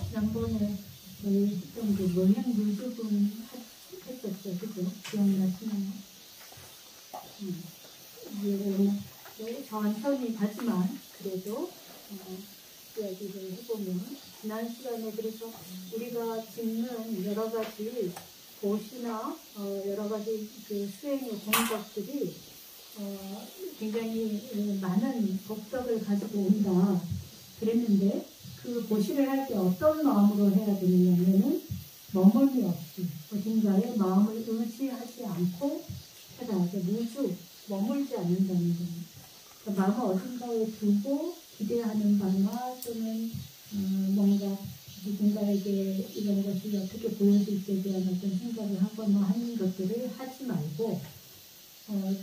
지난번에 저희 했던 그 모형 물주분 했었죠. 그죠? 기억나시나요? 이제 천천히 가지만 그래도 이야기를 해보면 지난 시간에 그래서 우리가 짓는 여러 가지 도시나 여러 가지 그 수행의 공덕들이 굉장히 많은 복덕을 가지고 온다 그랬는데 그 고시를 할 때 어떤 마음으로 해야 되느냐면은 머물미 없이 어딘가에 마음을 의지하지 않고 하다. 무주 머물지 않는다는 거예요. 그러니까 마음을 어딘가에 두고 기대하는 바나 또는 뭔가 누군가에게 이런 것이 어떻게 보여질지에 대한 어떤 생각을 하거나 하는 것들을 하지 말고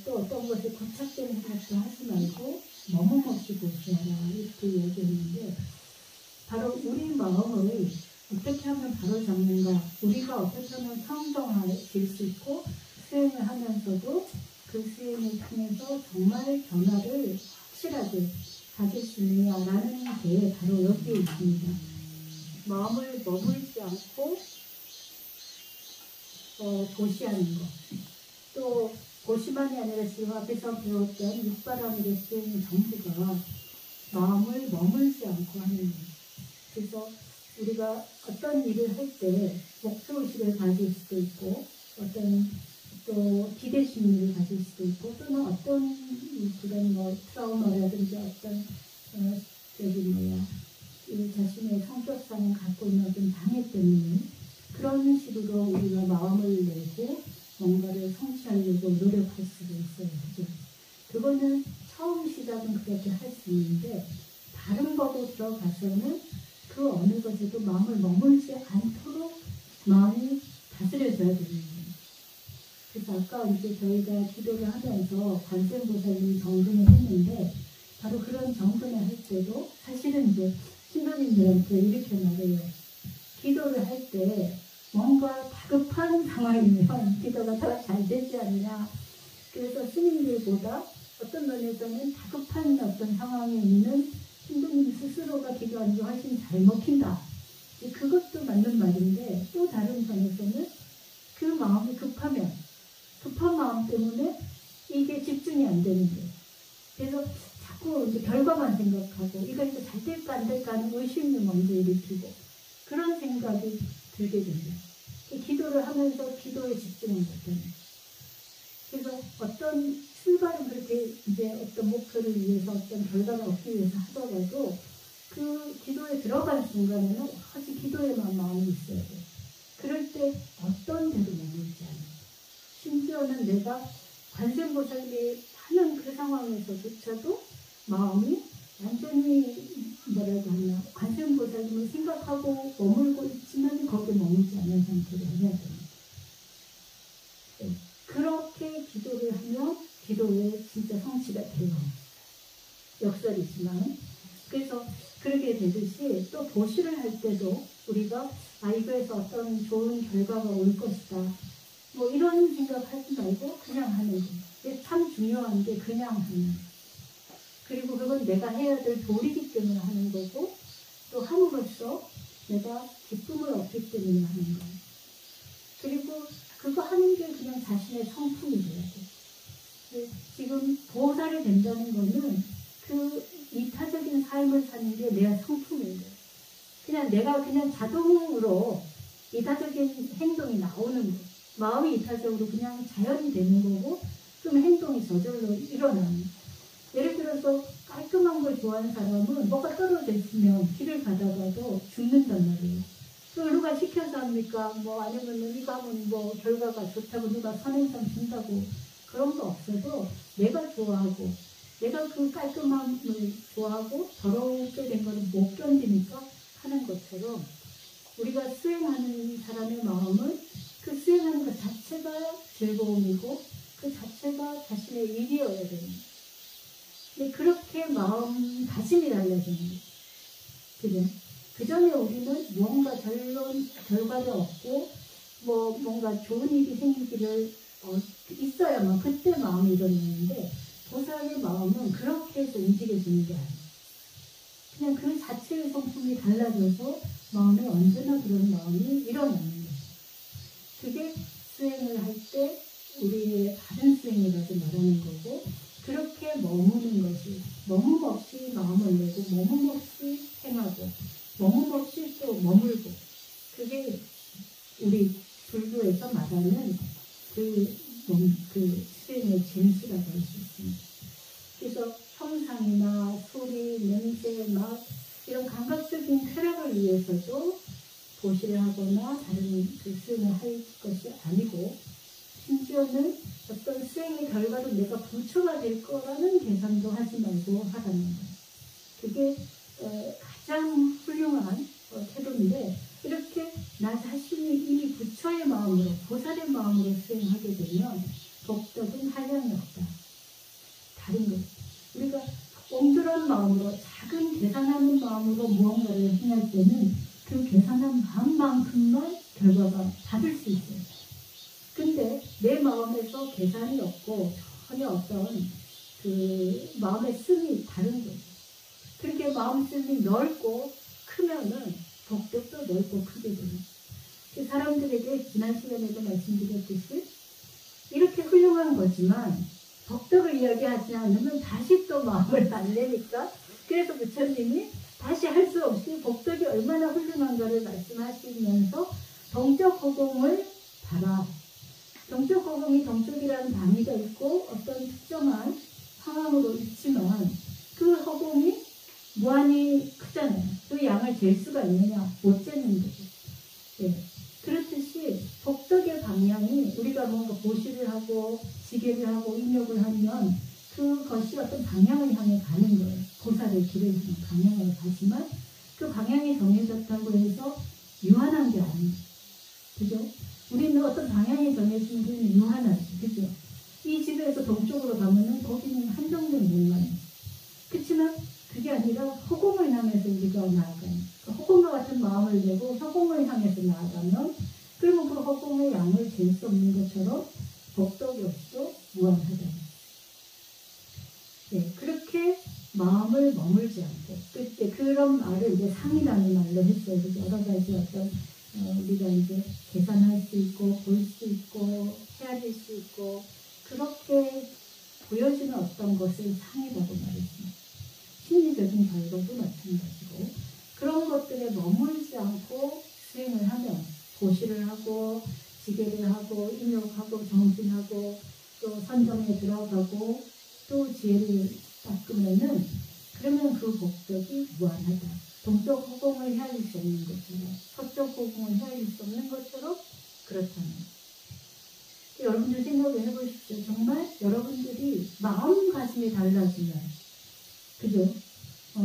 또 어떤 것에 고착된 생각도 하지 말고 머뭇없이 고시하라 이렇게 얘기했는데 바로 우리 마음을 어떻게 하면 바로 잡는가 우리가 어떻게 하면 성정화될 수 있고 수행을 하면서도 그 수행을 통해서 정말 변화를 확실하게 가질 수 있느냐라는 게 바로 여기에 있습니다. 마음을 머물지 않고 고시하는 것. 또 고시만이 아니라 지금 앞에서 배웠던 육바람일의 수행 전부가 마음을 머물지 않고 하는 거예요. 그래서 우리가 어떤 일을 할 때 목표의식을 가질 수도 있고 어떤 또 기대심을 가질 수도 있고 또는 어떤 그런 트라우마라든지 어떤 이 자신의 성격상 갖고 있는 어떤 장애 때문에 그런 식으로 우리가 마음을 내고 뭔가를 성취하려고 노력할 수도 있어요. 그죠? 그거는 처음 시작은 그렇게 할 수 있는데 다른 법으로 들어가서는 그 어느 것에도 마음을 머물지 않도록 마음이 다스려져야 되는 거예요. 그래서 아까 이제 저희가 기도를 하면서 관세음보살님 정근을 했는데 바로 그런 정근을 할 때도 사실은 이제 신도님들한테 이렇게 말해요. 기도를 할 때 뭔가 다급한 상황이면 기도가 더 잘 되지 않냐. 그래서 스님들보다 어떤 면에서는 다급한 어떤 상황에 있는 신도님 스스로가 기도하는 게 훨씬 잘 먹힌다. 그것도 맞는 말인데 또 다른 편에서는 그 마음이 급한 마음 때문에 이게 집중이 안 되는 거예요. 그래서 자꾸 이제 결과만 생각하고 이거 이제 잘 될까 안 될까 하는 의심을 먼저 일으키고 그런 생각이 들게 됩니다. 기도를 하면서 기도에 집중을 못하는 그래서 어떤 출발은 그렇게 이제 어떤 목표를 위해서 어떤 결과를 얻기 위해서 하더라도 그 기도에 들어간 순간에는 오로지 기도에만 마음이 있어야 돼요. 그럴 때 어떤 데도 머물지 않아요. 심지어는 내가 관세음보살님이 하는 그 상황에서조차도 마음이 완전히 뭐라고 하나 관세음보살님을 생각하고 머물고 있지만 거기에 머물지 않은 상태로 해야 됩니다. 네. 그렇게 기도를 하면 기도에 진짜 성취가 돼요. 역설이지만 그래서 그렇게 되듯이 또 보시를 할 때도 우리가 이거에서 어떤 좋은 결과가 올 것이다. 뭐 이런 생각하지 말고 그냥 하는 거예요. 참 중요한 게 그냥 하는 거예요. 그리고 그건 내가 해야 될 도리이기 때문에 하는 거고 또 함으로써 내가 기쁨을 얻기 때문에 하는 거예요. 그리고 그거 하는 게 그냥 자신의 성품이 돼야 돼요. 지금 보살이 된다는 거는 그 이타적인 삶을 사는 게 내 성품인 거예요. 그냥 내가 그냥 자동으로 이타적인 행동이 나오는 거예요. 마음이 이타적으로 그냥 자연이 되는 거고 그럼 행동이 저절로 일어나는 예를 들어서 깔끔한 걸 좋아하는 사람은 뭐가 떨어져 있으면 길을 가다가도 죽는단 말이에요. 그걸 누가 시켜서 합니까? 뭐 아니면 이거 하면 뭐 결과가 좋다고 누가 선행성 준다고 그런 거 없어도 내가 좋아하고 내가 그 깔끔함을 좋아하고 더럽게 된 거를 못 견디니까 하는 것처럼 우리가 수행하는 사람의 마음은 그 수행하는 것 자체가 즐거움이고 그 자체가 자신의 일이어야 되는 거예요. 근데 그렇게 마음다짐이 달라지는 거예요. 그죠? 그 전에 우리는 뭔가 결과를 얻고 뭔가 좋은 일이 생기기를 있어야만 그때 마음이 일어나는데 보살의 마음은 그렇게 해서 움직여지는 게 아니에요. 그냥 그 자체의 성품이 달라져서 마음에 언제나 그런 마음이 일어나는 거예요. 그게 수행을 할 때 우리의 바른 수행이라고 말하는 거고, 그렇게 머무는 것이, 머문 없이 마음을 내고 머문 없이 행하고 머문 없이 또 머물고, 그게 우리 불교에서 말하는 그 수행의 진수라고 할 수 있습니다. 그래서 형상이나 소리, 냄새, 맛 이런 감각적인 쾌락을 위해서도 보시를 하거나 다른 그 수행을 할 것이 아니고, 심지어는 어떤 수행의 결과로 내가 부처가 될 거라는 계산도 하지 말고 하라는 거예요. 그게 가장 훌륭한 태도인데, 이렇게 나 자신이 이미 부처의 마음으로, 보살의 마음으로 수행하게 되면 복덕은 한량이 없다. 다른 것. 우리가 옹졸한 마음으로, 작은 계산하는 마음으로 무언가를 행할 때는 그 계산한 마음만큼만 결과가 받을 수 있어요. 근데 내 마음에서 계산이 없고 전혀 어떤 그 마음의 씀이 다른 거죠. 그렇게 마음 씀이 넓고 크면은 복덕도 넓고 크게 되는. 사람들에게 지난 시간에도 말씀드렸듯이 이렇게 훌륭한 거지만 복덕을 이야기하지 않으면 다시 또 마음을 안 내니까, 그래서 부처님이 다시 할 수 없이 복덕이 얼마나 훌륭한가를 말씀하시면서 동적 허공을 봐라. 동적 허공이 동적이라는 단위가 있고 어떤 특정한 상황으로 있지만 그 허공이 무한히 크잖아요. 그 양을 잴 수가 있느냐? 못 재는 거죠. 네. 그렇듯이 복덕의 방향이, 우리가 뭔가 보시를 하고 지게를 하고 인욕을 하면 그것이 어떤 방향을 향해 가는 거예요. 보살의 길을 향해 방향을 가지만 그 방향이 정해졌다고 해서 유한한 게 아니에요. 그죠? 우리는 어떤 방향이 정해지면 우리는 유한하지. 그죠? 이 집에서 동쪽으로 가면은 거기는 한정된 공간이지. 그렇지만 그게 아니라 허공을 향해서 우리가 나아가는, 허공과 같은 마음을 내고 허공을 향해서 나아가면, 그러면 그 허공의 양을 잴 수 없는 것처럼 복덕이 없이도 무한하다. 네, 그렇게 마음을 머물지 않고, 그때 그런 말을 이제 상이라는 말로 했어요. 그래서 여러 가지 어떤 우리가 이제 계산할 수 있고 볼 수 있고 헤아릴 수 있고 그렇게 보여지는 어떤 것을 상이라고 말했습니다. 심리적인 결과도 마찬가지고, 그런 것들에 머물지 않고 수행을 하면 보시를 하고 지게를 하고 인욕하고 정진하고 또 선정에 들어가고 또 지혜를 닦으면은, 그러면 그 복덕이 무한하다. 동쪽 허공을 헤아릴 수 없는 것처럼, 서쪽 허공을 헤아릴 수 없는 것처럼 그렇다는. 여러분들 생각을 해보십시오. 정말 여러분들이 마음가짐이 달라지면, 그죠?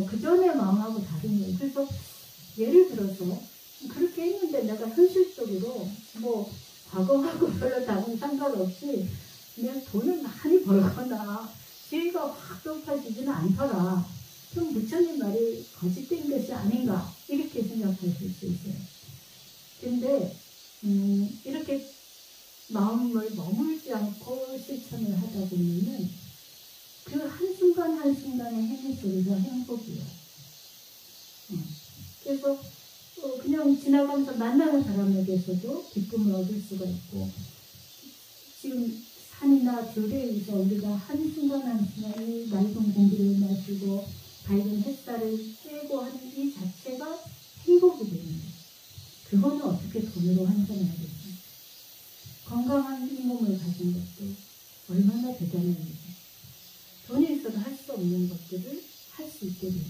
그 전에 마음하고 다른 거예요. 그래서 예를 들어서 그렇게 했는데 내가 현실적으로 뭐 과거하고 별로 다른 상관없이 그냥 돈을 많이 벌거나 지위가 확 높아지지는 않더라. 그럼 부처님 말이 거짓된 것이 아닌가, 이렇게 생각하실 수 있어요. 근데 이렇게 마음을 머물지 않고 실천을 하다 보면은 그 한순간 한순간의 행위 속에서 행복이에요. 그래서 그냥 지나가면서 만나는 사람에게서도 기쁨을 얻을 수가 있고, 지금 산이나 들에서 우리가 한순간 한순간에 맑은 공기를 마시고 밝은 햇살을 쬐고 하는 이 자체가 행복이 되는 거예요. 그거는 어떻게 돈으로 환산하겠어요? 건강한 이 몸을 가진 것도 얼마나 대단한 일이죠. 돈이 있어도 할 수 없는 것들을 할 수 있게 되는,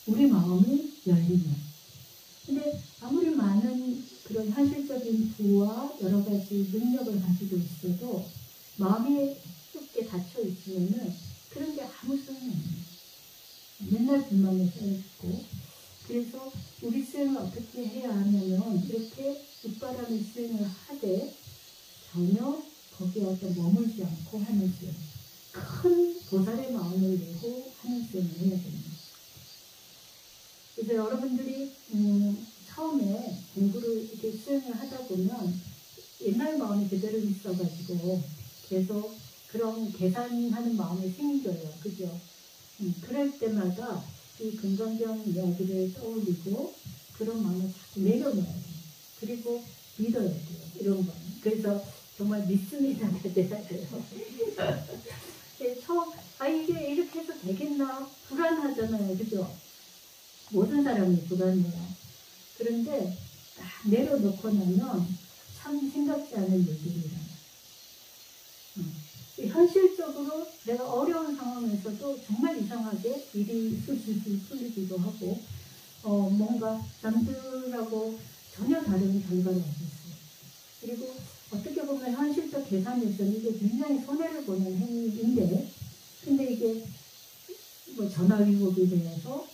우리 마음이 열리면. 근데 아무리 많은 그런 현실적인 부와 여러 가지 능력을 가지고 있어도 마음이 좁게 닫혀 있으면은 그런 게 아무 소용이 없어요. 맨날 불만에 쌓여있고. 그래서 우리 수행을 어떻게 해야 하냐면, 이렇게 윗바람의 수행을 하되 전혀 거기에 어떤 머물지 않고 하는 수행, 큰 보살의 마음을 내고 하는 수행을 해야 됩니다. 그래서 여러분들이 처음에 공부를 이렇게 수행을 하다 보면 옛날 마음이 그대로 있어가지고 계속 그런 계산하는 마음이 생겨요. 그죠? 그럴 때마다 이 이 금강경 이야기를 떠올리고 그런 마음을 자꾸 내려놔야 돼요. 그리고 믿어야 돼요. 이런 거는. 그래서 정말 믿습니다. 돼야 돼요. 처음 이게 이렇게 해서 되겠나? 불안하잖아요. 그죠? 모든 사람이 불안해요. 그런데 딱 내려놓고 나면 참 생각지 않은 일들이 일어나요. 현실적으로 내가 어려운 상황에서도 정말 이상하게 일이 술술술 풀리기도 하고 뭔가 남들하고 전혀 다른 결과를 얻었어요. 그리고 어떻게 보면 현실적 계산에서는 이게 굉장히 손해를 보는 행위인데 근데 이게 뭐 전화위복이 되어서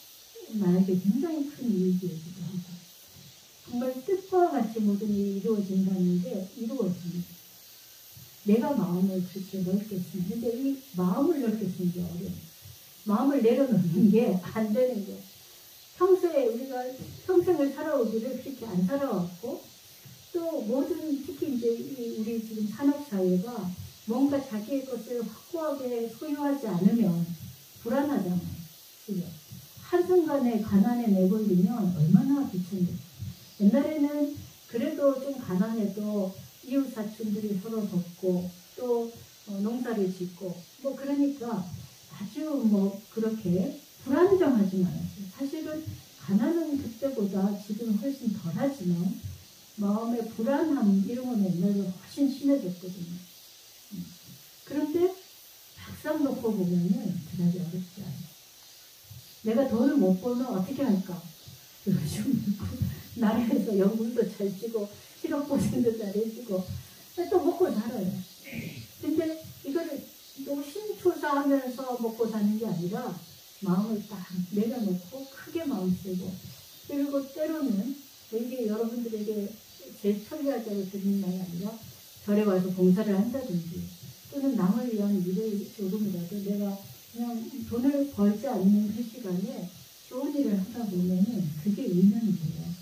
나에게 굉장히 큰 이익이기도 하고 정말 뜻과 같이 모든 일이 이루어진다는 게 이루어집니다. 내가 마음을 그렇게 넓게 쓰는 근데 이 마음을 넓게 쓰는 게 어려워요. 마음을 내려놓는 게 안 되는 거예요. 평소에 우리가 평생을 살아오기를 그렇게 안 살아왔고 또 모든 특히 이제 우리 지금 산업사회가 뭔가 자기의 것을 확고하게 소유하지 않으면 불안하잖아요. 그죠? 한순간에 가난에 내걸리면 얼마나 귀찮겠어요. 옛날에는 그래도 좀 가난해도 이웃 사촌들이 서로 돕고 또 농사를 짓고 뭐 그러니까 아주 뭐 그렇게 불안정하지 않았어요. 사실은 가난은 그때보다 지금 훨씬 덜하지만 마음의 불안함 이런 건 옛날에 훨씬 심해졌거든요. 그런데 막상 놓고 보면은 그다지 어렵지 않아요. 내가 돈을 못 벌면 어떻게 할까? 요즘 나라에서 연금도 잘 주고 실업보장도 잘 해주고 또 먹고 살아요. 근데 이거를 노심초사하면서 먹고 사는 게 아니라 마음을 딱 내려놓고 크게 마음 쓰고 그리고 때로는 이게 여러분들에게 제일 편리하다고 드리는 말이 아니라 절에 와서 봉사를 한다든지 또는 남을 위한 일을 조금이라도 내가 그냥 돈을 벌지 않는 그 시간에 좋은 일을 하다 보면은 그게 의면이 돼요.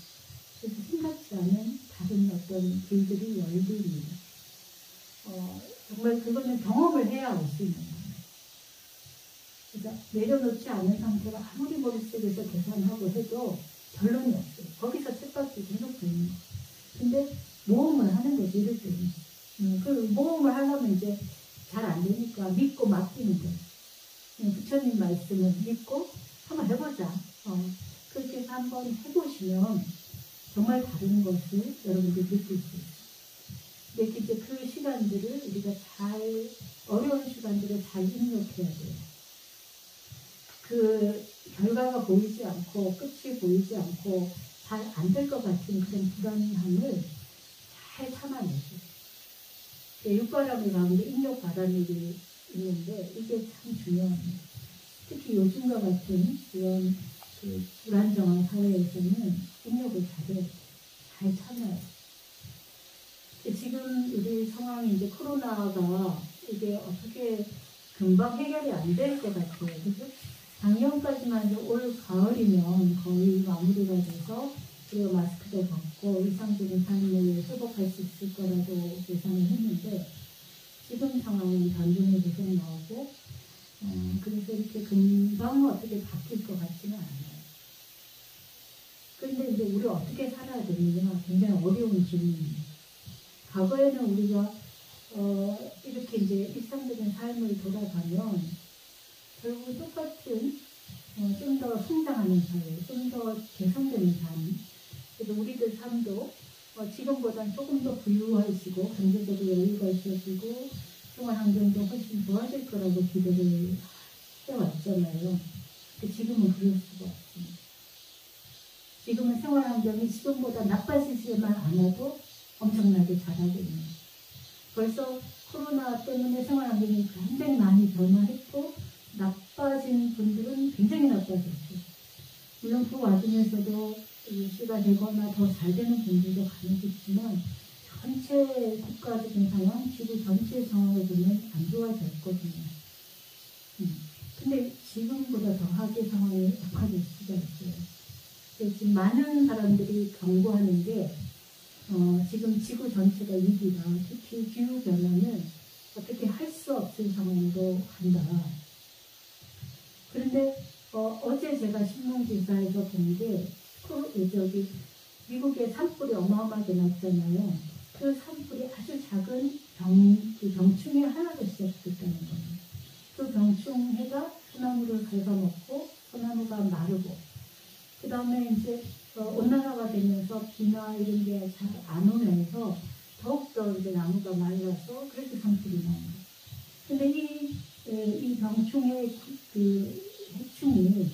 그래서 생각지 않은 다른 어떤 길들이 열립니다. 정말 그거는 경험을 해야 알 수 있는 거예요. 그러니까 내려놓지 않은 상태로 아무리 머릿속에서 계산하고 해도 결론이 없어요. 거기서 쳇바퀴 계속 되는 거예요. 근데 모험을 하는 거지, 이럴 때는. 그 모험을 하려면 이제 잘 안 되니까 믿고 맡기는 거예요. 부처님 말씀은 믿고 한번 해보자. 그렇게 해서 한번 해보시면 정말 다른 것을 여러분들이 느낄 수 있어요. 근데 이제 그 시간들을 우리가 어려운 시간들을 잘 입력해야 돼요. 그 결과가 보이지 않고 끝이 보이지 않고 잘 안 될 것 같은 그런 불안함을 잘 참아내죠. 육바람이 가운데 인력바람이 있는데 이게 참 중요합니다. 특히 요즘과 같은 이런 그 불안정한 사회에서는 인력을 잘 참아요. 지금 우리 상황이 이제 코로나가 이게 어떻게 금방 해결이 안 될 것 같아요. 그죠? 작년까지만 해도 올 가을이면 거의 마무리가 돼서 그리고 마스크도 벗고 일상적인 삶을 회복할 수 있을 거라고 예상을 했는데 지금 상황은 변동이 계속 나오고 그래서 이렇게 금방 어떻게 바뀔 것 같지는 않아요. 그런데 이제 우리가 어떻게 살아야 되는지가 굉장히 어려운 질문입니다. 과거에는 우리가 이렇게 이제 일상적인 삶을 돌아가면 결국 똑같은 좀 더 성장하는 사회, 좀 더 개선되는 삶. 그래서 우리들 삶도 지금보다는 조금 더 부유해지고 경제적으로 여유가 있어지고 생활 환경도 훨씬 좋아질 거라고 기대를 해왔잖아요. 근데 지금은 그럴 수가 없습니다. 지금은 생활 환경이 지금보다 나빠지지만 않아도 엄청나게 잘하고 있는. 벌써 코로나 때문에 생활 환경이 굉장히 많이 변화했고 나빠진 분들은 굉장히 나빠졌죠. 물론 그 와중에서도 유지가 되거나 더 잘 되는 분들도 간혹 있지만 전체 국가적인 상황, 지구 전체의 상황을 보면 안 좋아졌거든요. 근데 지금보다 더하게 상황이 악화될 수가 있어요. 지금 많은 사람들이 경고하는 게 지금 지구 전체가 위기다. 특히 기후변화는 어떻게 할 수 없을 상황으로 간다. 그런데 어제 제가 신문기사에서 본 게, 미국의 산불이 어마어마하게 났잖아요. 그 산불이 아주 작은 그 병충해 하나로 시작됐다는 거예요. 그 병충해가 소나무를 갉아먹고 소나무가 마르고, 그 다음에 이제 온난화가 되면서 비나 이런 게 잘 안 오면서 더욱더 이제 나무가 말라서 그렇게 산불이 나는 거예요. 근데 이 병충해 그 해충이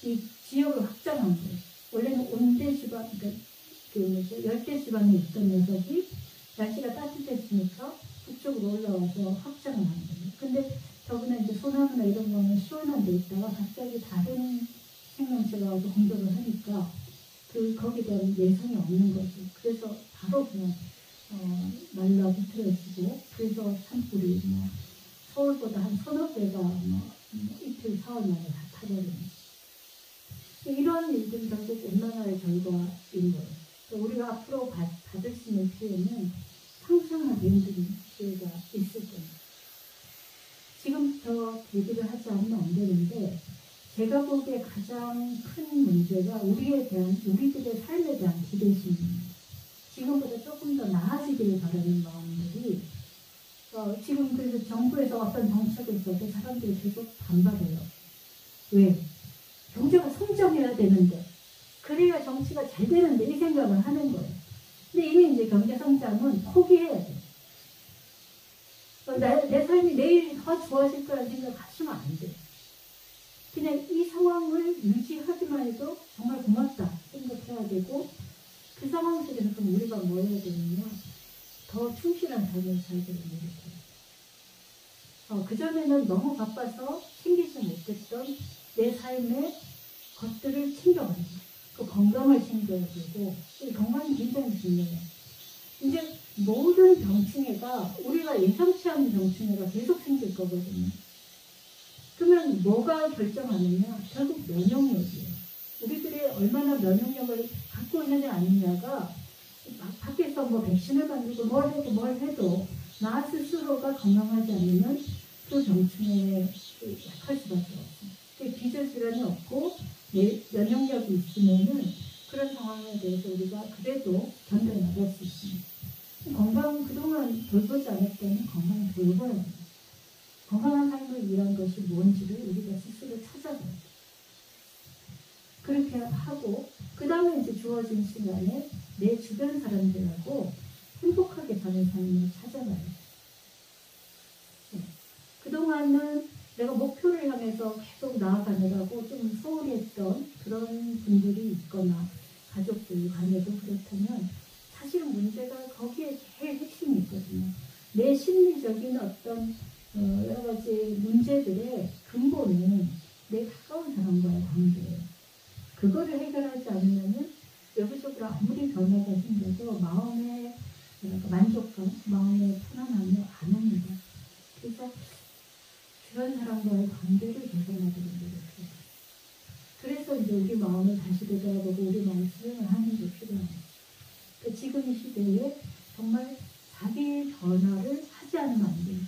이 지역을 확장한 거예요. 원래는 온대 지방, 그러니까 열대 지방에 있던 녀석이 날씨가 따뜻해지니까 북쪽으로 올라와서 확장을 한 거예요. 근데 더구나 이제 소나무나 이런 거는 시원한 데 있다가 갑자기 다른 생명체가 와서 공격을 하니까 거기에 대한 예상이 없는 거죠. 그래서 바로 그냥 말라 비틀어지고, 그래서 산불이 서울보다 한 서너 배가 이틀, 사흘 만에 다 타버리는. 이런 일들이 결국 온난화의 결과인 거예요. 우리가 앞으로 받을 수 있는 피해는 상상하기 힘든 피해가 있을 겁니다. 지금부터 대비를 하지 않으면 안 되는데, 제가 보기에 가장 큰 문제가 우리들의 삶에 대한 기대심입니다. 지금보다 조금 더 나아지기를 바라는 마음들이, 지금 그래서 정부에서 어떤 정책을 써도 사람들이 계속 반발해요. 왜? 경제가 성장해야 되는데, 그래야 정치가 잘 되는데, 이 생각을 하는 거예요. 근데 이미 이제 경제 성장은 포기해야 돼요. 내 삶이 내일 더 좋아질 거라는 생각을 하시면 안 돼요. 그냥 이 상황을 유지하기만 해도 정말 고맙다 생각해야 되고, 그 상황 속에서 그럼 우리가 뭐 해야 되느냐, 더 충실한 삶을 살게 되는 거예요. 그전에는 너무 바빠서 챙기지 못했던 내 삶의 것들을 챙겨가는 거예요. 그 건강을 챙겨야 되고, 건강이 굉장히 중요해요. 이제 모든 병충해가, 우리가 예상치 않은 병충해가 계속 생길 거거든요. 그러면 뭐가 결정하느냐? 결국 면역력이에요. 우리들이 얼마나 면역력을 갖고 있느냐 아니냐가, 밖에서 백신을 만들고 뭘 해도 나 스스로가 건강하지 않으면 그 병충해에 약할 수밖에 없어요. 기저질환이 없고 면역력이 있으면은 그런 상황에 대해서 우리가 그래도 견뎌나갈 수 있습니다. 건강, 그동안 돌보지 않았다면 건강을 돌봐야 합니다. 건강한 삶을 위한 것이 뭔지를 우리가 스스로 찾아가야 돼요. 그렇게 하고, 그 다음에 이제 주어진 시간에 내 주변 사람들하고 행복하게 사는 삶을 찾아가야 돼요. 그동안은 내가 목표를 향해서 계속 나아가느라고 좀 소홀히 했던 그런 분들이 있거나, 가족들 간에도 그렇다면, 사실은 문제가 거기에 제일 핵심이 있거든요. 내 심리적인 어떤 여러 가지 문제들의 근본은 내 가까운 사람과의 관계예요. 그거를 해결하지 않으면 외부적으로 아무리 변화가 생겨도 마음의 만족감, 마음의 편안함이 안 옵니다. 그래서 주변 사람과의 관계를 개선하도록 노력해요. 그래서 이제 우리 마음을 다시 되돌아보고 우리 마음을 수행을 하는 게 필요합니다. 그러니까 지금 이 시대에 정말 자기 변화를 하지 않으면 안 돼요.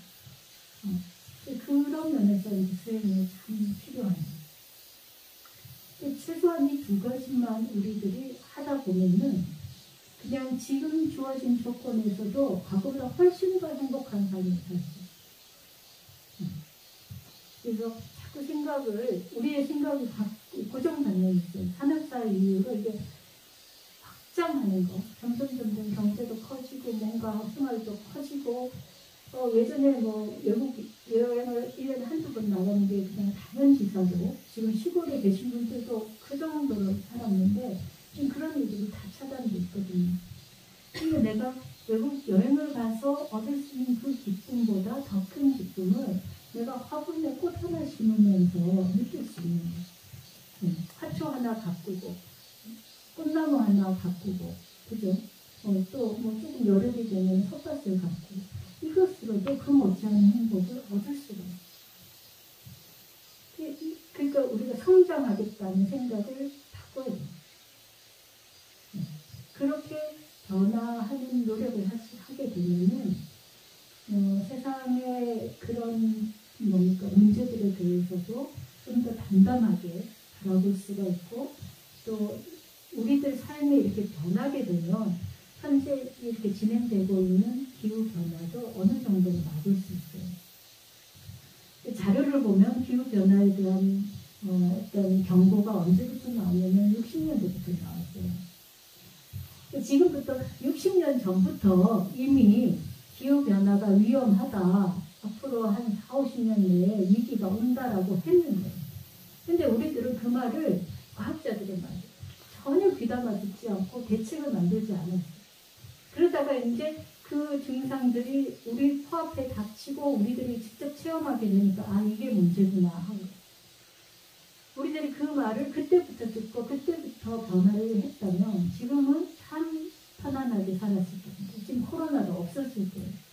그런 면에서 이제 수행이 참 필요합니다. 최소한 이 두 가지만 우리들이 하다 보면은 그냥 지금 주어진 조건에서도 과거보다 훨씬 더 행복한 삶을 살 수 있어요. 그래서 자꾸 우리의 생각이 고정관념이 있어요. 산업사 이후로 이게 확장하는 거, 점점 경제도 커지고 뭔가 생활도 커지고, 예전에 외국 여행을 1년에 한두 번 나가는 게 그냥 당연지사로, 지금 시골에 계신 분들도 그 정도로 살았는데 지금 그런 일들이 다 차단돼 있거든요. 근데 내가 외국 여행을 가서 얻을 수 있는 그 기쁨보다 더 큰 기쁨을 내가 화분에 꽃 하나 심으면서 느낄 수 있는 거예요. 화초 하나 가꾸고, 꽃나무 하나 가꾸고, 그죠? 또 조금 여름이 되면 텃밭을 가꾸고, 이것으로도 그 못지않은 행복을 얻을 수가 있어요. 그러니까 우리가 성장하겠다는 생각을 바꿔야 돼요. 그렇게 변화하는 노력을 하게 되면은 세상의 그런 문제들에 대해서도 좀 더 담담하게 바라볼 수가 있고, 또 우리들 삶이 이렇게 변하게 되면 현재 이렇게 진행되고 있는 기후 변화도 어느 정도는 막을 수 있어요. 자료를 보면 기후 변화에 대한 어떤 경고가 언제부터 나오냐면 60년대부터 나왔어요. 지금부터 60년 전부터 이미 기후변화가 위험하다. 앞으로 한 4, 50년 내에 위기가 온다라고 했는데, 근데 우리들은 그 말을, 과학자들의 말, 전혀 귀담아 듣지 않고 대책을 만들지 않았어요. 그러다가 이제 그 증상들이 우리 코앞에 닥치고 우리들이 직접 체험하게 되니까, 아, 이게 문제구나 한 거예요. 우리들이 그 말을 그때부터 듣고 그때부터 변화를 했다면 지금은 참 편안하게 살았을 겁니다. 지금 코로나도 없었을 거예요.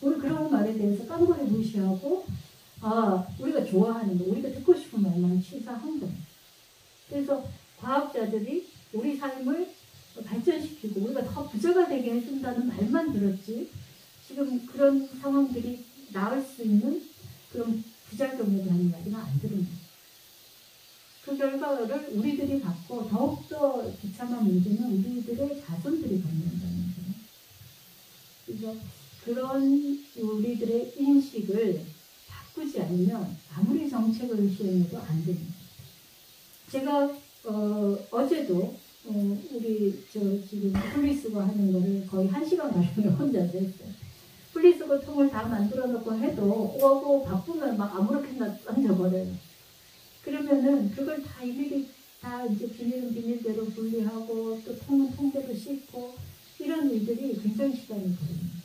우리 그런 말에 대해서 깜깜이 무시하고, 아, 우리가 좋아하는 거, 우리가 듣고 싶은 말만 치사한 겁니다. 그래서 과학자들이 우리 삶을 발전시키고 우리가 더 부자가 되게 해준다는 말만 들었지, 지금 그런 상황들이 나을 수 있는 그런 부작용에 대한 이야기는 안 들은 그 결과를 우리들이 갖고 더욱더 비참한 문제는 우리들의 자손들이 받는다는 거예요. 그래서 그런 우리들의 인식을 바꾸지 않으면 아무리 정책을 시행해도 안 됩니다. 제가 어제도 우리 지금 분리수거 하는 거를 거의 1시간 가량을 혼자서 했어요. 분리수거 통을 다 만들어 놓고 해도 오고 바쁘면 막 아무렇게나 던져버려요. 그러면은 그걸 다 일일이 다 이제 비닐은 비닐대로 분리하고 또 통은 통대로 씻고 이런 일들이 굉장히 시간이 걸립니다.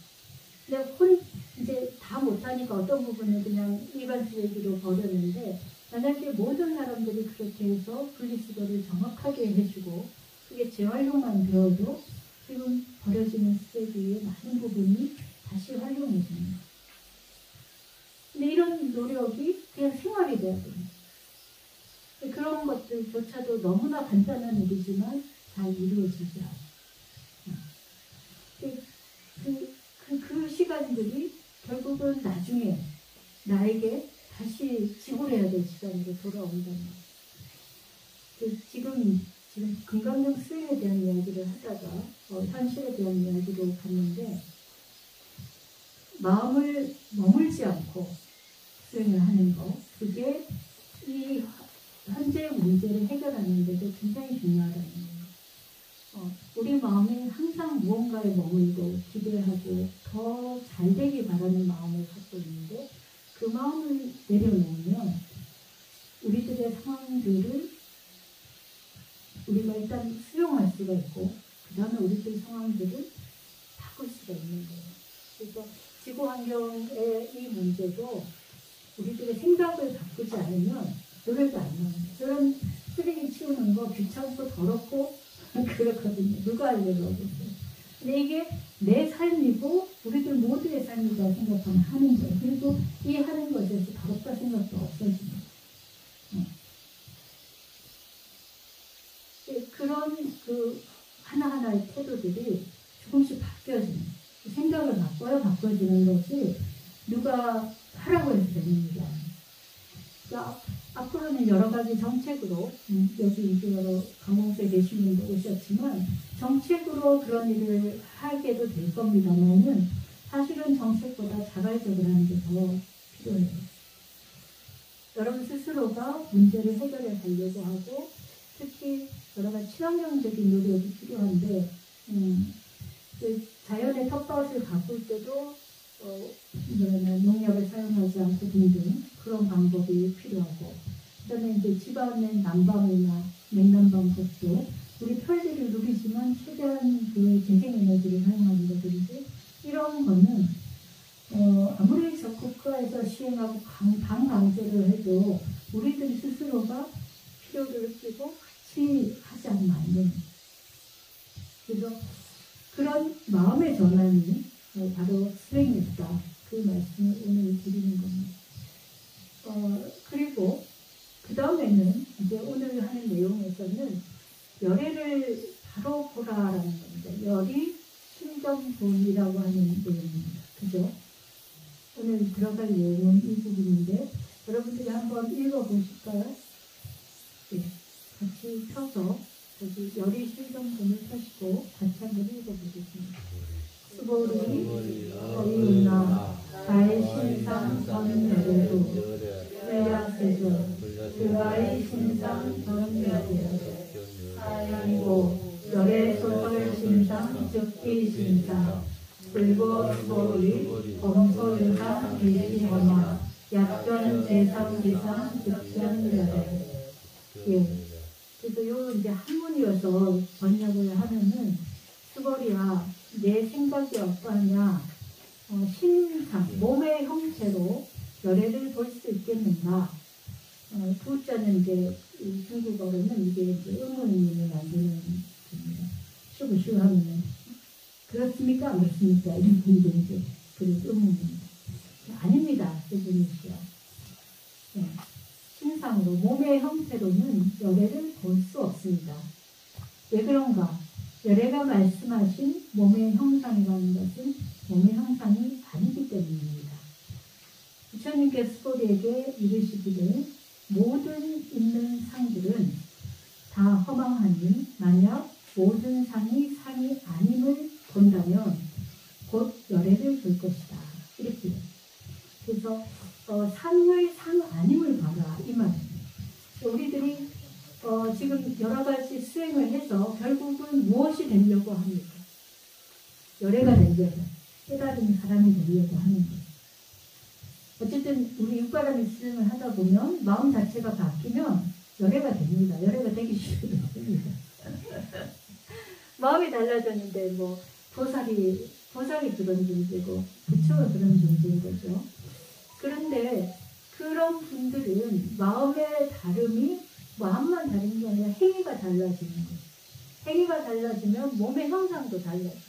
근데 이제 다 못하니까 어떤 부분은 그냥 일반 쓰레기로 버렸는데, 만약에 모든 사람들이 그렇게 해서 분리수거를 정확하게 해주고 그게 재활용만 되어도 지금 버려지는 쓰레기의 많은 부분이 다시 활용해집니다. 근데 이런 노력이 그냥 생활이 돼야 됩니다. 그런 것들조차도 너무나 간단한 일이지만 잘 이루어지지 않아요. 그 시간들이 결국은 나중에 나에게 다시 지불해야 될 시간으로 돌아온다는 거예요. 지금 금강경 수행에 대한 이야기를 하다가 현실에 대한 이야기로 갔는데, 마음을 머물지 않고 수행을 하는 거, 그게 이 현재 문제를 해결하는 데도 굉장히 중요하다는 거예요. 우리 마음이 항상 무언가에 머물고 기대하고 더 잘 되길 바라는 마음을 갖고 있는데, 그 마음을 내려놓으면 우리들의 상황들을 우리가 일단 수용할 수가 있고, 그 다음에 우리들의 상황들을 바꿀 수가 있는 거예요. 그래서 지구 환경의 이 문제도 우리들의 생각을 바꾸지 않으면 노래도 안 나와요. 저는 쓰레기 치우는 거 귀찮고 더럽고 그렇거든요. 누가 하려고 하겠어요. 근데 이게 내 삶이고 우리들 모두의 삶이다 생각하면 하는 거예요. 그리고 이 하는 것에서 더럽다 생각도 없어집니다. 그런 그 하나하나의 태도들이 조금씩 바뀌어집니다. 생각을 바꿔지는 것이 누가 하라고 해서 되는 일이 아니에요. 그러니까 앞으로는 여러 가지 정책으로, 여기 이제 여러 강공서에 계신 분도 오셨지만, 정책으로 그런 일을 하게도 될 겁니다만은, 사실은 정책보다 자발적으로 하는 게 더 필요해요. 여러분 스스로가 문제를 해결해 가려고 하고, 특히 여러 가지 친환경적인 노력이 필요한데, 자연의 텃밭을 가꿀 때도 농약을 사용하지 않고 등등 그런 방법이 필요하고, 그다음에 이제 집안의 난방이나 냉난방법도 우리 편리를 누리지만 최대한 그 재생에너지를 사용하는 것들이지, 이런 거는 아무리 적극화해서 시행하고 강제를 해도 우리들 스스로가 필요를 느끼고 같이 하지 않으면 안 됩니다. 그래서 그런 마음의 전환이 바로 수행이다. 그 말씀을 오늘 드리는 겁니다. 그리고 그 다음에는 이제 오늘 하는 내용에서는 열애를 바로 보라라는 겁니다. 열이 신정본이라고 하는 내용입니다. 그죠? 오늘 들어갈 내용은 이 부분인데 여러분들이 한번 읽어보실까요? 예, 같이 펴서 여기 열이 실정분을 펴시고 같이 한번 읽어보겠습니다. 수보리 어이운나 나의 신상 전열에도 세야세조 그와의 신상 전열에도 사양이고 열의 소설 신상 즉기 신상 불보 수보리 범소유상 비시허마 약전 제상기상 즉전열에. 예. 그래서 요 이제 한문이어서 번역을 하면은 수벌이야 내 생각이 어떠하냐 신상 몸의 형태로 열애를 볼 수 있겠는가. 두자는 이제 중국어로는 이게 이제 의문을 만드는 겁니다. 슈구슈 하면은 그렇습니까 안 그렇습니까 이런 분들 이제 그래서 의문입니다. 아닙니다 그분이시여. 네. 신상으로 몸의 형태로는 열애를 볼 수 없습니다. 왜 그런가? 열애가 말씀하신 몸의 형상이라는 것은 몸의 형상이 아니기 때문입니다. 부처님께서 수보리에게 이르시기를 모든 있는 상들은 다 허망하니 만약 모든 상이 상이 아님을 본다면 곧 열애를 볼 것이다. 이렇게. 그래서 상의 상 아님을 봐라 이 말입니다. 우리들이 지금 여러 가지 수행을 해서 결국은 무엇이 되려고 합니까? 열애가 되려고 깨달은 사람이 되려고 하는 거예요. 어쨌든 우리 육바람이 수행을 하다 보면 마음 자체가 바뀌면 열애가 됩니다. 열애가 되기 시작합니다. 마음이 달라졌는데 뭐 보살이 그런 존재고 부처가 그런 존재인 거죠. 그런데 그런 분들은 마음의 다름이 마음만 다른 게 아니라 행위가 달라지는 거예요. 행위가 달라지면 몸의 형상도 달라져요.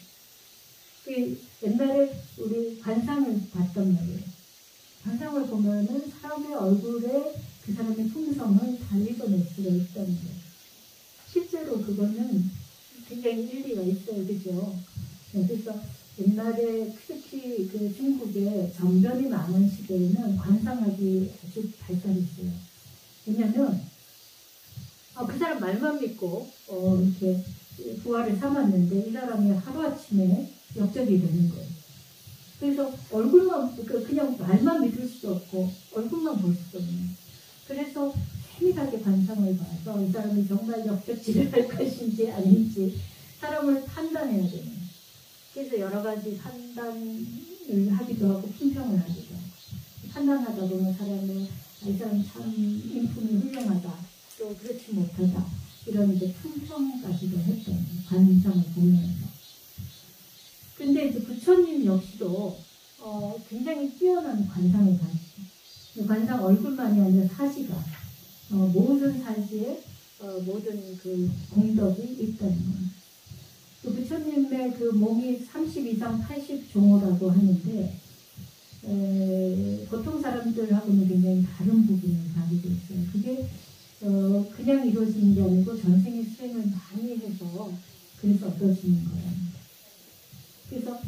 옛날에 우리 관상을 봤단 말이에요. 관상을 보면은 사람의 얼굴에 그 사람의 품성을 다 읽어낼 수가 있다는 거예요. 실제로 그거는 굉장히 일리가 있어요. 그죠? 그래서 옛날에 특히 그 중국에 정변이 많은 시대에는 관상학이 아주 발달했어요. 왜냐면 그 사람 말만 믿고 이렇게 부활을 삼았는데 이 사람이 하루아침에 역적이 되는 거예요. 그래서 얼굴만 그냥 말만 믿을 수도 없고 얼굴만 볼 수도 없는. 그래서 세밀하게 관상을 봐서 이 사람이 정말 역적질을 할 것인지 아닌지 사람을 판단해야 되는 거예요. 그래서 여러 가지 판단을 하기도 하고 품평을 하기도 하고 판단하다 보면 이 사람 참 인품이 훌륭하다 또 그렇지 못하다 이런 이제 품평까지도 했던 관상을 보면서. 근데 이제 부처님 역시도 굉장히 뛰어난 관상을 가지고 관상 얼굴만이 아니라 사지가 모든 사지에 모든 그 공덕이 있다는 거예요. 그 부처님의 그 몸이 30 이상 80종호라고 하는데 보통 사람들하고는 굉장히 다른 부분을 가지고 있어요. 그게 그냥 이루어지는 게 아니고 전생의 수행을 많이 해서 그래서 얻어지는 거예요. 그래서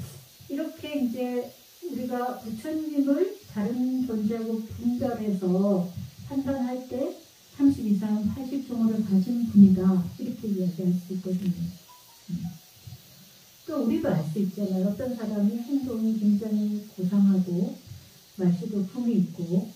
이렇게 이제 우리가 부처님을 다른 존재하고 분별해서 판단할 때 30 이상 80종호를 가진 분이다 이렇게 이야기할 수 있거든요. 또 우리도 알 수 있잖아요. 어떤 사람이 행동이 굉장히 고상하고 말씨도 품이 있고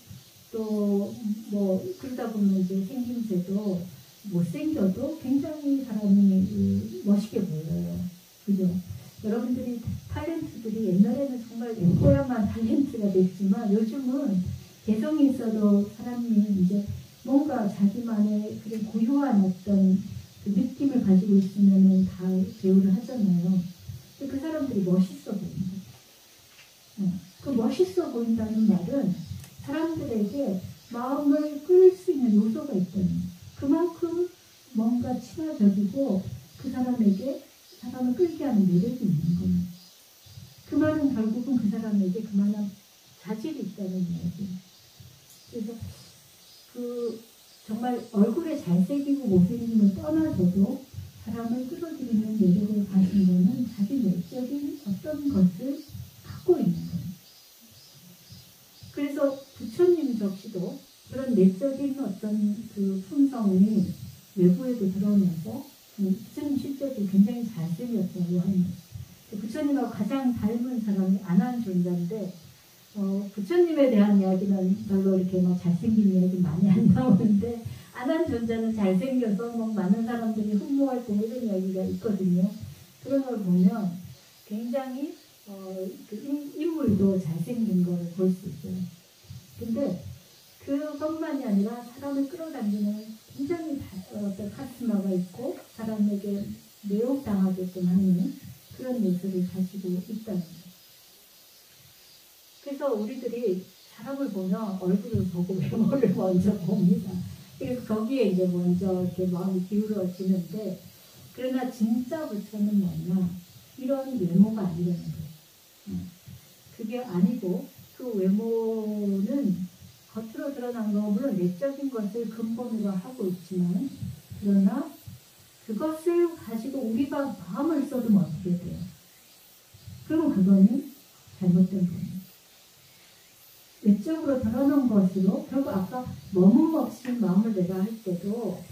또 뭐 그러다 보면 이제 생김새도 못생겨도 굉장히 사람이 멋있게 보여요. 그죠? 여러분들이 탤런트들이 옛날에는 정말 예뻐야만 탤런트가 됐지만 요즘은 개성이 있어도 사람이 이제 뭔가 자기만의 그런 고유한 어떤 그 느낌을 가지고 있으면은 다 배우를 하잖아요. 근데 그 사람들이 멋있어 보인다. 그 멋있어 보인다는 말은 사람들에게 마음을 끌 수 있는 요소가 있다는 거예요. 그만큼 뭔가 친화적이고 그 사람에게 사람을 끌게 하는 매력이 있는 거예요. 그 말은 결국은 그 사람에게 그만한 자질이 있다는 이야기예요. 그래서 정말 얼굴에 잘생기고 못생김을 떠나서도 사람을 끌어들이는 매력을 가진 거는 자기 내적인 어떤 것을 갖고 있는 거예요. 그래서 부처님 역시도 그런 내적인 어떤 그 품성이 외부에도 드러내서 부처님 실제로 굉장히 잘생겼다고 합니다. 부처님하고 가장 닮은 사람이 아난존자인데 부처님에 대한 이야기는 별로 이렇게 막 잘생긴 이야기 많이 안 나오는데 아난존자는 잘생겨서 막 많은 사람들이 흠모할 때 이런 이야기가 있거든요. 그런 걸 보면 굉장히 그 인물도 잘생긴 걸 볼 수 있어요. 근데 그것만이 아니라 사람을 끌어당기는 굉장히 어떤 카리스마가 있고 사람에게 매혹당하게끔 하는 그런 요소를 가지고 있다는 거예요. 그래서 우리들이 사람을 보면 얼굴을 보고 외모를 먼저 봅니다. 그래서 거기에 이제 먼저 이렇게 마음이 기울어지는데 그러나 진짜 부처는 뭐냐? 이런 외모가 아니라는 거예요. 그게 아니고 그 외모는 겉으로 드러난 거 물론 내적인 것을 근본으로 하고 있지만 그러나 그것을 가지고 우리가 마음을 쏟으면 어떻게 돼요? 그러면 그거는 잘못된 겁니다. 외적으로 드러난 것으로 결국 아까 머뭇없이 마음을 내가 할 때도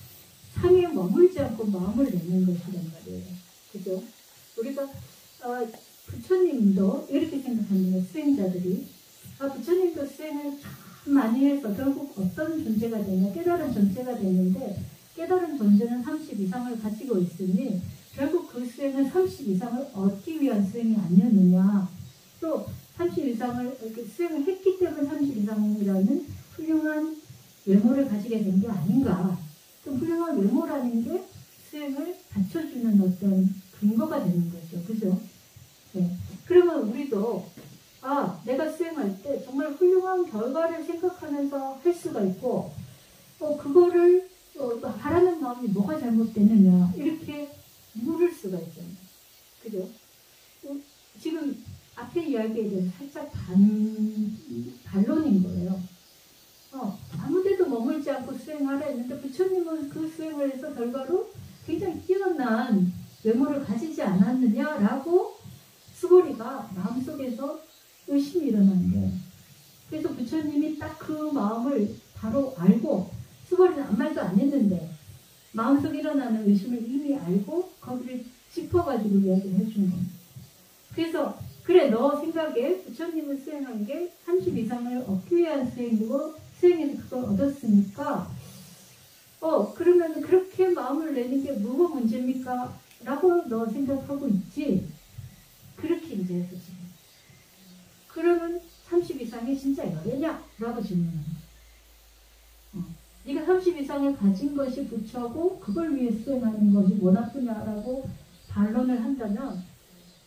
상에 머물지 않고 마음을 내는 것이란 말이에요. 그죠? 우리가 부처님도 이렇게 생각합니다. 수행자들이 부처님도 수행을 참 많이 해서 결국 어떤 존재가 되냐 깨달은 존재가 되는데 깨달은 존재는 30 이상을 가지고 있으니 결국 그 수행은 30 이상을 얻기 위한 수행이 아니었느냐. 또 30 이상을 이렇게 수행을 했기 때문에 30 이상이라는 훌륭한 외모를 가지게 된 게 아닌가. 또 훌륭한 외모라는 게 수행을 받쳐주는 어떤 근거가 되는 거죠. 그죠? 네. 그러면 우리도 내가 수행할 때 정말 훌륭한 결과를 생각하면서 할 수가 있고 그거를 바라는 마음이 뭐가 잘못되느냐 이렇게 물을 수가 있잖아요. 그죠? 지금 앞에 이야기에 대해서 살짝 반론인 거예요. 아무데도 머물지 않고 수행하라 했는데 부처님은 그 수행을 해서 결과로 굉장히 뛰어난 외모를 가지지 않았느냐라고 수고리가 마음속에서 의심이 일어나는 거예요. 그래서 부처님이 딱 그 마음을 바로 알고 수고리는 아무 말도 안 했는데 마음속에 일어나는 의심을 이미 알고 거기를 짚어가지고 이야기를 해준 겁니다. 그래서 그래 너 생각에 부처님을 수행한 게 30 이상을 얻기 위한 수행이고 수행에서 그걸 얻었으니까 그러면 그렇게 마음을 내는 게 뭐가 문제입니까? 라고 너 생각하고 있지? 그렇게 이제 해서 지금 그러면 30 이상이 진짜 열애냐? 라고 질문합니다. 네가 30 이상을 가진 것이 부처고 그걸 위해 수행하는 것이 뭐 나쁘냐라고 반론을 한다면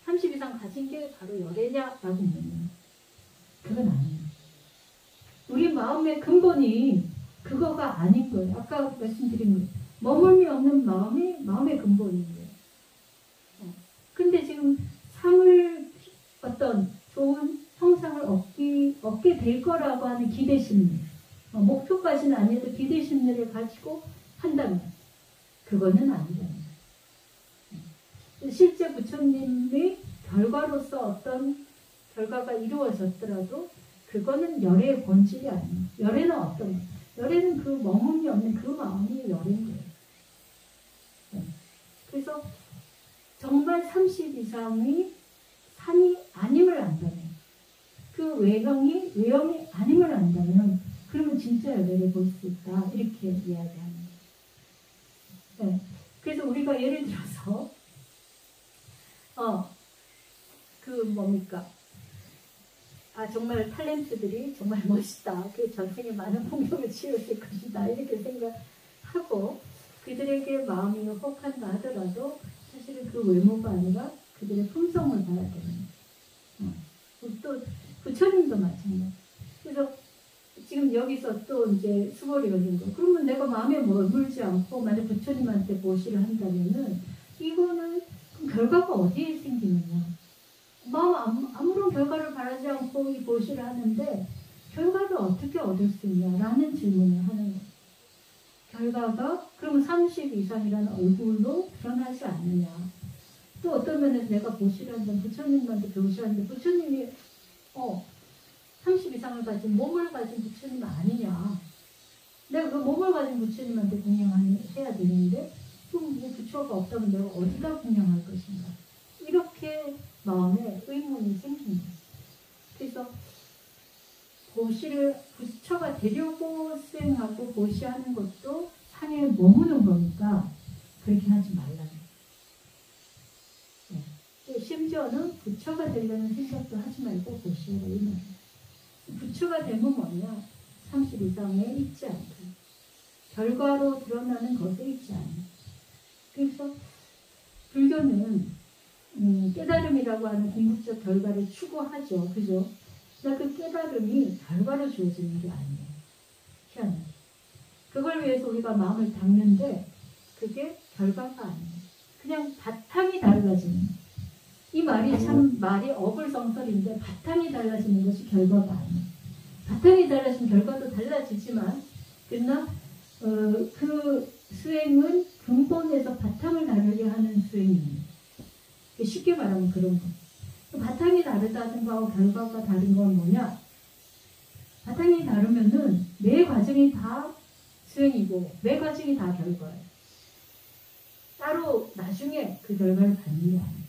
30 이상 가진 게 바로 열애냐라고 묻는 그건 아니에요. 우리 마음의 근본이 그거가 아닌 거예요. 아까 말씀드린 거예요. 머물미 없는 마음이 마음의 근본인 거예요. 근데 지금 상을 어떤 좋은 형상을 얻게 될 거라고 하는 기대심리 목표까지는 아니어도 기대심리를 가지고 한다면 그거는 아니잖아요. 실제 부처님의 결과로서 어떤 결과가 이루어졌더라도 그거는 열애의 본질이 아니에요. 열애는 어떤 거예요? 열애는 그 머물이 없는 그 마음이 열애인 거예요. 그래서 정말 30 이상이 산이 아님을 안다면 그 외형이 아님을 안다면 그러면 진짜 열애를 볼 수 있다. 이렇게 이야기합니다. 네. 그래서 우리가 예를 들어서 뭡니까? 정말 탤런트들이 정말 멋있다. 그 전생에 많은 풍경을 치렀을 것이다. 이렇게 생각하고 그들에게 마음이 혹한다 하더라도 사실은 그 외모가 아니라 그들의 품성을 봐야 되는 또 부처님도 마찬가지. 그래서 지금 여기서 또 이제 수고리가 된 거. 그러면 내가 마음에 머물지 않고 만약 부처님한테 보시를 한다면은 이거는 그럼 결과가 어디에 생기느냐? 아무런 결과를 바라지 않고 이 보시를 하는데 결과를 어떻게 얻을 수 있냐라는 질문을 하는 거예요. 결과가 그러면 30 이상이라는 얼굴로 드러나지 않느냐. 또 어떤 면에서 내가 보시를 한다면 부처님한테 교시하는데 부처님이 30 이상을 가진 몸을 가진 부처님 아니냐. 내가 그 몸을 가진 부처님한테 공양해야 되는데 그럼 뭐 부처가 없다면 내가 어디다 공양할 것인가? 이렇게 마음에 의문이 생긴 거예요. 그래서 보시를 부처가 되려고 수행하고 보시하는 것도 상에 머무는 거니까 그렇게 하지 말라는 거예요. 네. 심지어는 부처가 되려는 생각도 하지 말고 보시하라 이 말이에요. 부처가 되면 뭐냐? 30 이상에 있지 않다. 결과로 드러나는 것에 있지 않아. 그래서 불교는 깨달음이라고 하는 궁극적 결과를 추구하죠. 그죠? 그러나 그 깨달음이 결과로 주어지는 게 아니에요. 희한하게. 그걸 위해서 우리가 마음을 닦는데 그게 결과가 아니에요. 그냥 바탕이 달라지는. 이 말이 참 말이 어불성설인데 바탕이 달라지는 것이 결과가 아니에요. 바탕이 달라지면 결과도 달라지지만 그러나 그 수행은 근본에서 바탕을 다르게 하는 수행이에요. 쉽게 말하면 그런 거. 바탕이 다르다는 거하고 결과가 다른 건 뭐냐? 바탕이 다르면은 매 과정이 다 수행이고 매 과정이 다 결과예요. 따로 나중에 그 결과를 받는 게 아니에요.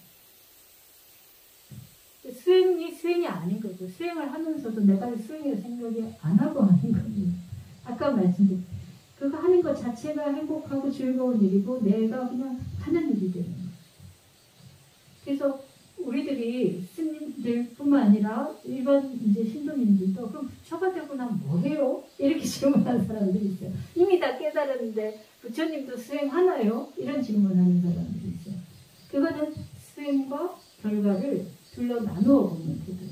수행이 아닌 거죠. 수행을 하면서도 내가 수행을 생각이 안 하고 하는 거예요. 아까 말씀드린 그거 하는 것 자체가 행복하고 즐거운 일이고 내가 그냥 하는 일이 되는 거예요. 그래서 우리들이 스님들뿐만 아니라 일반 이제 신도님들도 그럼 부처가 되고 나면 뭐 해요? 이렇게 질문하는 사람들이 있어요. 이미 다 깨달았는데 부처님도 수행하나요? 이런 질문하는 사람들이 있어요. 그거는 수행과 결과를 둘로 나누어 보면 되고요.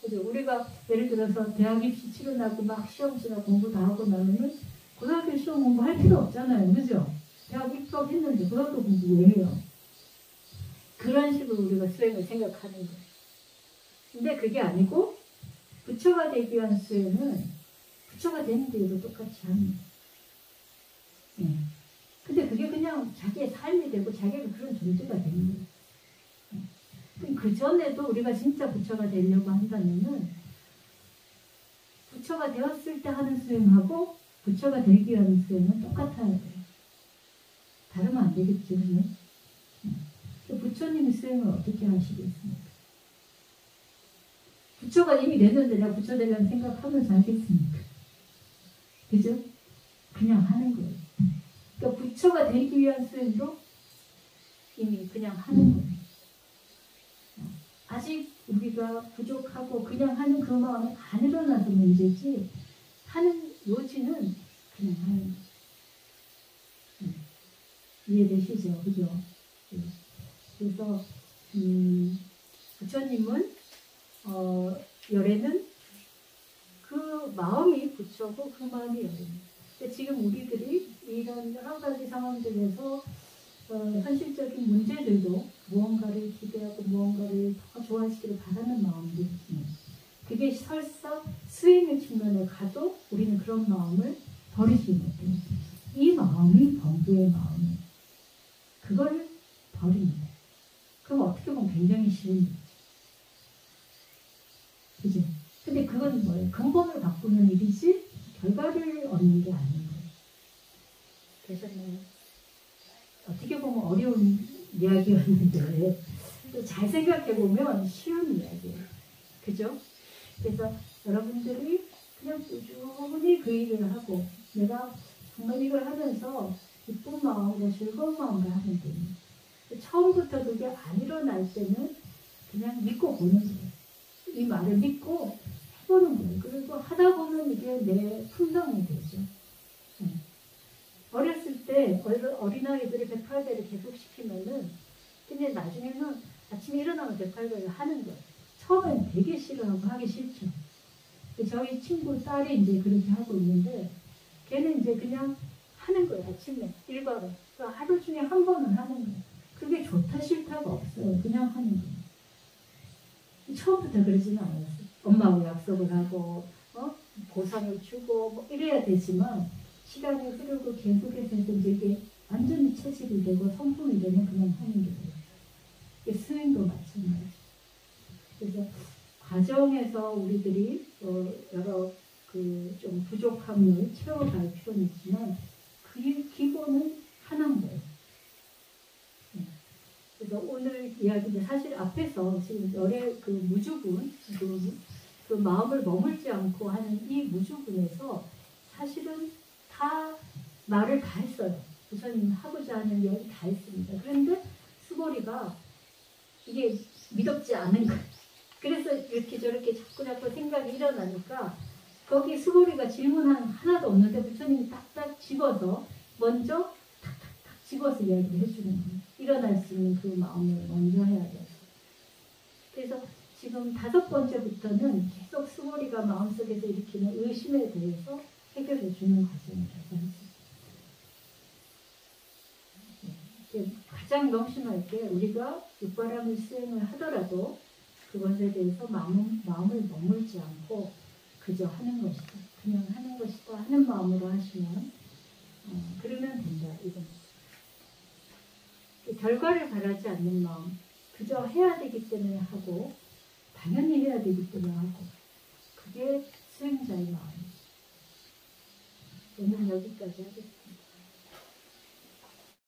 그죠? 우리가 예를 들어서 대학 입시 치르나고 막 시험 치나 공부 다 하고 나면은 고등학교 시험 공부할 필요 없잖아요. 그죠? 대학 입학했는데 고등학교 공부 왜 해요? 그런 식으로 우리가 수행을 생각하는 거예요. 근데 그게 아니고 부처가 되기 위한 수행은 부처가 되는 데에도 똑같이 합니다. 네. 근데 그게 그냥 자기의 삶이 되고 자기가 그런 존재가 되는 거예요. 네. 그 전에도 우리가 진짜 부처가 되려고 한다면은 부처가 되었을 때 하는 수행하고 부처가 되기 위한 수행은 똑같아야 돼요. 다르면 안 되겠지, 그러면? 부처님이 수행을 어떻게 하시겠습니까? 부처가 이미 됐는데 내가 부처 되려는 생각하면서 하겠습니까? 그죠? 그냥 하는 거예요. 그러니까 부처가 되기 위한 수행도 이미 그냥 하는 거예요. 아직 우리가 부족하고 그냥 하는 그 마음이 안 일어나서 문제지 하는 요지는 그냥 하는 거예요. 이해되시죠? 그죠? 그래서 부처님은 열애는 그 마음이 부처고 그 마음이 열애입니다. 근데 지금 우리들이 이런 여러 가지 상황들에서 현실적인 문제들도 무언가를 기대하고 무언가를 더 좋아지기를 바라는 마음들이 있습니다. 그게 설사 수행의 측면에 가도 우리는 그런 마음을 버리지 못해요. 이 마음이 범부의 마음이에요. 그걸 버립니다. 그럼 어떻게 보면 굉장히 쉬운 일이죠. 그죠? 근데 그건 뭐예요? 근본을 바꾸는 일이지 결과를 얻는 게 아닌 거예요. 되셨나요? 어떻게 보면 어려운 이야기였는데 또 잘 생각해보면 쉬운 이야기예요. 그죠? 그래서 여러분들이 그냥 꾸준히 그 일을 하고 내가 정말 이걸 하면서 기쁜 마음과 즐거운 마음으로 하면 됩니다. 처음부터 그게 안 일어날 때는 그냥 믿고 보는 거예요. 이 말을 믿고 해보는 거예요. 그리고 하다 보면 이게 내 품성이 되죠. 어렸을 때 어린아이들이 108배를 계속 시키면은 근데 나중에는 아침에 일어나면 108배를 하는 거예요. 처음엔 되게 싫어하고 하기 싫죠. 저희 친구 딸이 이제 그렇게 하고 있는데 걔는 이제 그냥 하는 거예요. 아침에 일과로. 그러니까 하루 중에 한 번은 하는 거예요. 그게 좋다 싫다가 없어요. 그냥 하는 거예요. 처음부터 그러지는 않았어요. 엄마하고 약속을 하고 보상을 주고 뭐 이래야 되지만 시간이 흐르고 계속해서 이게 완전히 체질이 되고 성품이 되면 그냥 하는 게 돼요. 수행도 마찬가지죠. 그래서 과정에서 우리들이 여러 그 좀 부족함을 채워갈 필요는 있지만 그 기본은 하나인 거예요. 그래서 오늘 이야기는 사실 앞에서 지금 열의 그 무주군, 그 마음을 머물지 않고 하는 이 무주군에서 사실은 다 말을 다 했어요. 부처님 하고자 하는 이야기 다 했습니다. 그런데 수고리가 이게 미덥지 않은 거예요. 그래서 이렇게 저렇게 자꾸 생각이 일어나니까 거기 수고리가 질문한 하나도 없는데 부처님이 딱딱 집어서 먼저 탁탁탁 집어서 이야기를 해주는 거예요. 일어날 수 있는 그 마음을 먼저 해야 돼요. 그래서 지금 5번째부터는 계속 수고리가 마음속에서 일으키는 의심에 대해서 해결해 주는 과정이라고 할 수 있어요. 가장 명심할 게 우리가 육바람을 수행을 하더라도 그것에 대해서 마음을 머물지 않고 그저 하는 것이다. 그냥 하는 것이다 하는 마음으로 하시면 그러면 된다. 이건 결과를 바라지 않는 마음, 그저 해야 되기 때문에 하고 당연히 해야 되기 때문에 하고 그게 수행자의 마음이에요. 오늘 여기까지 하겠습니다.